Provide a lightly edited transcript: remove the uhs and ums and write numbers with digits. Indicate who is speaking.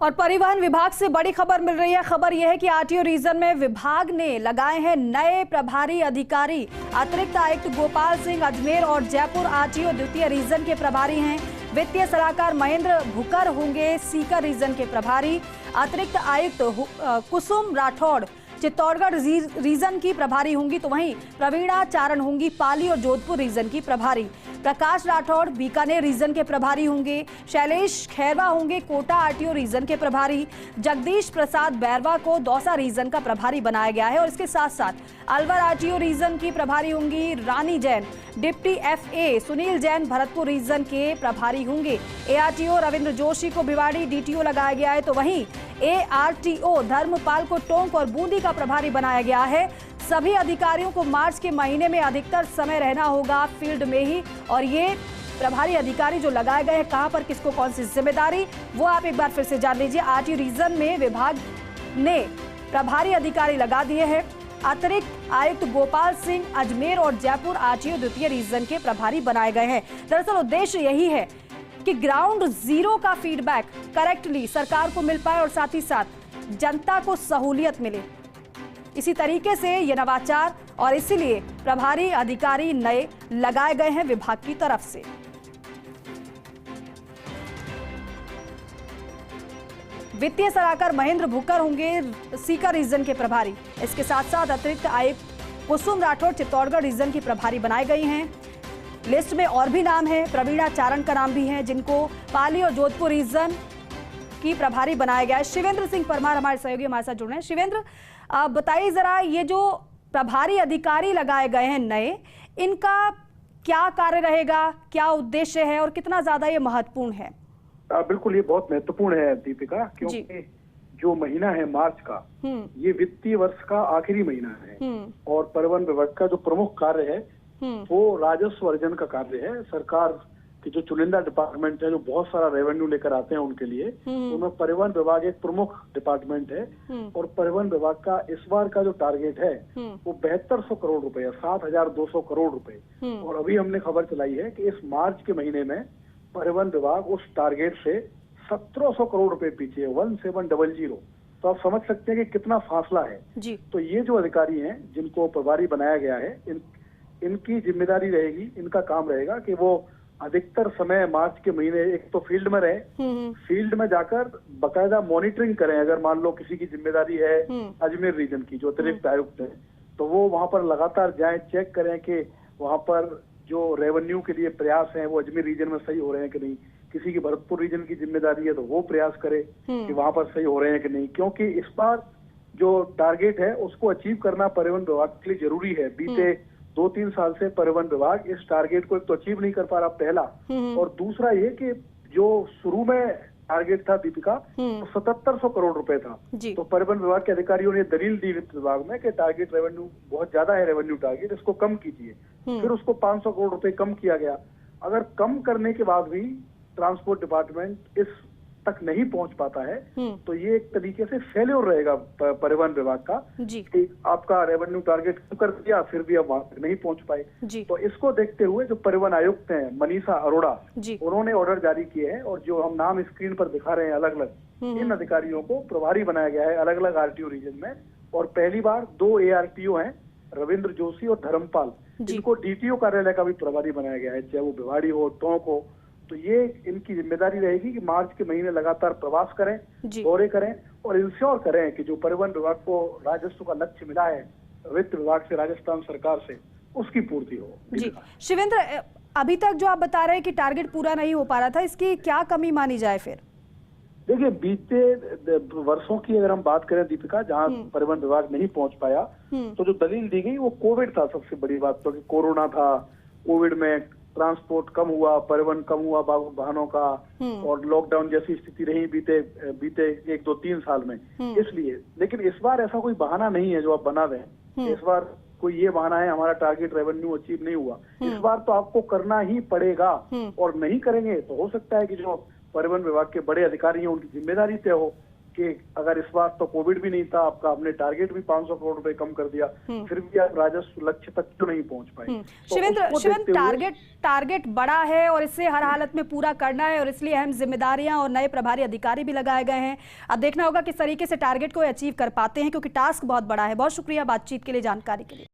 Speaker 1: और परिवहन विभाग से बड़ी खबर मिल रही है। खबर यह है कि आरटीओ रीजन में विभाग ने लगाए हैं नए प्रभारी अधिकारी। अतिरिक्त आयुक्त गोपाल सिंह अजमेर और जयपुर आरटीओ द्वितीय रीजन के प्रभारी हैं। वित्तीय सलाहकार महेंद्र भुकर होंगे सीकर रीजन के प्रभारी। अतिरिक्त आयुक्त कुसुम राठौड़ चित्तौड़गढ़ रीजन की प्रभारी होंगी, तो वहीं प्रवीणा चारण होंगी पाली और जोधपुर रीजन की प्रभारी। प्रकाश राठौड़ बीकानेर रीजन के प्रभारी होंगे। शैलेश खैरवा होंगे कोटा आरटीओ रीजन के प्रभारी। जगदीश प्रसाद बैरवा को दौसा रीजन का प्रभारी बनाया गया है और इसके साथ साथ अलवर आरटीओ रीजन की प्रभारी होंगी Rani Jain. Deputy FA Sunil Jain Bharatpur region के प्रभारी होंगे। एआरटीओ रविंद्र जोशी को भिवाड़ी डीटीओ लगाया गया है, तो वहीं एआरटीओ धर्मपाल को टोंक और बूंदी का प्रभारी बनाया गया है। सभी अधिकारियों को मार्च के महीने में अधिकतर समय रहना होगा फील्ड में ही, और ये प्रभारी अधिकारी जो लगाए गए हैं कहां पर किसको कौन सी जिम्मेदारी, वो आप एक बार फिर से जान लीजिए। आरटीओ रीजन में विभाग ने प्रभारी अधिकारी लगा दिए हैं। अतिरिक्त आयुक्त गोपाल सिंह अजमेर और जयपुर आरटीओ द्वितीय रीजन के प्रभारी बनाए गए हैं। दरअसल उद्देश्य यही है कि ग्राउंड जीरो का फीडबैक करेक्टली सरकार को मिल पाए और साथ ही साथ जनता को सहूलियत मिले। इसी तरीके से ये नवाचार और इसीलिए प्रभारी अधिकारी नए लगाए गए हैं विभाग की तरफ से। वित्तीय सलाहकार महेंद्र भुकर होंगे सीकर रीजन के प्रभारी। इसके साथ साथ अतिरिक्त आयुक्त कुसुम राठौड़ चित्तौड़गढ़ रीजन की प्रभारी बनाई गई हैं। लिस्ट में और भी नाम है, प्रवीणा चारण का नाम भी है जिनको पाली और जोधपुर रीजन की प्रभारी बनाया गया है। शिवेंद्र सिंह परमार हमारे सहयोगी हमारे साथ जुड़ रहे हैं। शिवेंद्र, आप बताइए जरा, ये जो प्रभारी अधिकारी लगाए गए हैं नए, इनका क्या कार्य रहेगा, क्या उद्देश्य है और कितना ज्यादा ये महत्वपूर्ण है?
Speaker 2: बिल्कुल, ये बहुत महत्वपूर्ण है दीपिका, क्योंकि जो महीना है मार्च का, ये वित्तीय वर्ष का आखिरी महीना है और परिवहन विभाग का जो प्रमुख कार्य है वो राजस्व अर्जन का कार्य है। सरकार की जो चुनिंदा डिपार्टमेंट है जो बहुत सारा रेवेन्यू लेकर आते हैं उनके लिए, उनमें परिवहन विभाग एक प्रमुख डिपार्टमेंट है। और परिवहन विभाग का इस बार का जो टारगेट है वो 7200 करोड़ रुपए है, 7200 करोड़ रुपए। और अभी हमने खबर चलाई है कि इस मार्च के महीने में परिवहन विभाग उस टारगेट से 1700 करोड़ रुपए पीछे है, 1700। तो आप समझ सकते हैं कि कितना फासला है जी। तो ये जो अधिकारी हैं जिनको प्रभारी बनाया गया है, इनकी जिम्मेदारी रहेगी, इनका काम रहेगा कि वो अधिकतर समय मार्च के महीने एक तो फील्ड में रहे, फील्ड में जाकर बकायदा मॉनिटरिंग करें। अगर मान लो किसी की जिम्मेदारी है अजमेर रीजन की, जो अतिरिक्त आयुक्त है, तो वो वहां पर लगातार जाएं, चेक करें कि वहां पर जो रेवेन्यू के लिए प्रयास हैं वो अजमेर रीजन में सही हो रहे हैं कि नहीं। किसी की भरतपुर रीजन की जिम्मेदारी है तो वो प्रयास करे कि वहां पर सही हो रहे हैं कि नहीं, क्योंकि इस बार जो टारगेट है उसको अचीव करना परिवहन विभाग के लिए जरूरी है। बीते 2-3 साल से परिवहन विभाग इस टारगेट को एक तो अचीव नहीं कर पा रहा, पहला, और दूसरा ये कि जो शुरू में टारगेट था दीपिका, तो 7700 करोड़ रुपए था। तो परिवहन विभाग के अधिकारियों ने दलील दी वित्त विभाग में कि टारगेट रेवेन्यू बहुत ज्यादा है, रेवेन्यू टारगेट, इसको कम कीजिए। फिर उसको 500 करोड़ रुपए कम किया गया। अगर कम करने के बाद भी ट्रांसपोर्ट डिपार्टमेंट इस तक नहीं पहुंच पाता है तो ये एक तरीके से फेल्योर रहेगा परिवहन विभाग का कि आपका रेवेन्यू टारगेट कर दिया फिर भी अब वहां तक नहीं पहुंच पाए। तो इसको देखते हुए जो परिवहन आयुक्त हैं मनीषा अरोड़ा, उन्होंने ऑर्डर जारी किए हैं और जो हम नाम स्क्रीन पर दिखा रहे हैं अलग अलग, इन अधिकारियों को प्रभारी बनाया गया है अलग अलग आरटीओ रीजन में। और पहली बार 2 एआरटीओ हैं, रविंद्र जोशी और धर्मपाल, जिनको डीटीओ कार्यालय का भी प्रभारी बनाया गया है, चाहे वो भिवाड़ी हो, टोंक हो। तो ये इनकी जिम्मेदारी रहेगी कि मार्च के महीने लगातार प्रवास करें, दौरे करें और इंश्योर करें कि जो परिवहन विभाग को राजस्व का लक्ष्य मिला है वित्त विभाग से, राजस्थान सरकार से, उसकी पूर्ति हो।
Speaker 1: जी शिवेंद्र, अभी तक जो आप बता रहे हैं कि टारगेट पूरा नहीं हो पा रहा था, इसकी क्या कमी मानी जाए फिर?
Speaker 2: देखिए, बीते वर्षों की अगर हम बात करें दीपिका, जहां परिवहन विभाग नहीं पहुंच पाया, तो जो दलील दी गई वो कोविड था सबसे बड़ी बात, क्योंकि कोरोना था, कोविड में ट्रांसपोर्ट कम हुआ, परिवहन कम हुआ वाहनों का, और लॉकडाउन जैसी स्थिति रही बीते 1-2-3 साल में, इसलिए। लेकिन इस बार ऐसा कोई बहाना नहीं है जो आप बना रहे हैं। इस बार कोई ये बहाना है हमारा टारगेट रेवेन्यू अचीव नहीं हुआ, इस बार तो आपको करना ही पड़ेगा, और नहीं करेंगे तो हो सकता है कि जो परिवहन विभाग के बड़े अधिकारी हैं उनकी जिम्मेदारी तय हो। कि अगर इस बार तो कोविड भी नहीं था आपका, आपने टारगेट भी 500 करोड़ रुपए कम कर दिया, फिर भी आप राजस्व लक्ष्य तक क्यों नहीं पहुंच पाए?
Speaker 1: शिवेंद्र, टारगेट बड़ा है और इसे हर हालत में पूरा करना है और इसलिए अहम जिम्मेदारियां और नए प्रभारी अधिकारी भी लगाए गए हैं। अब देखना होगा किस तरीके से टारगेट को अचीव कर पाते हैं, क्योंकि टास्क बहुत बड़ा है। बहुत शुक्रिया बातचीत के लिए, जानकारी के लिए।